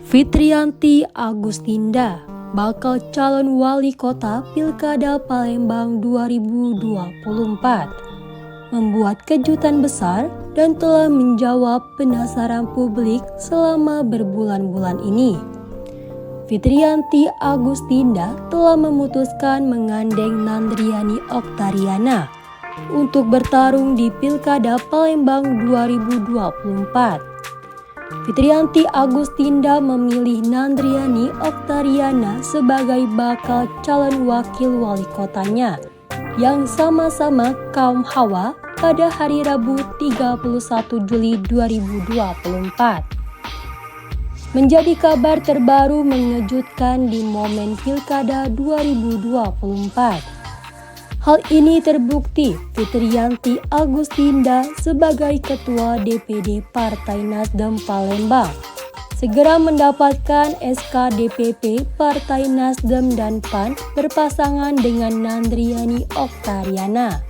Fitriyanti Agustinda bakal calon wali kota Pilkada Palembang 2024 membuat kejutan besar dan telah menjawab penasaran publik selama berbulan-bulan ini. Fitriyanti Agustinda telah memutuskan menggandeng Nandriani Oktariana untuk bertarung di Pilkada Palembang 2024. Fitriyanti Agustinda memilih Nandriani Oktariana sebagai bakal calon wakil wali kotanya yang sama-sama kaum Hawa pada hari Rabu 31 Juli 2024. Menjadi kabar terbaru mengejutkan di momen Pilkada 2024. Hal ini terbukti Fitriyanti Agustinda sebagai Ketua DPD Partai Nasdem Palembang segera mendapatkan SK DPP Partai Nasdem dan PAN berpasangan dengan Nandriani Oktariana.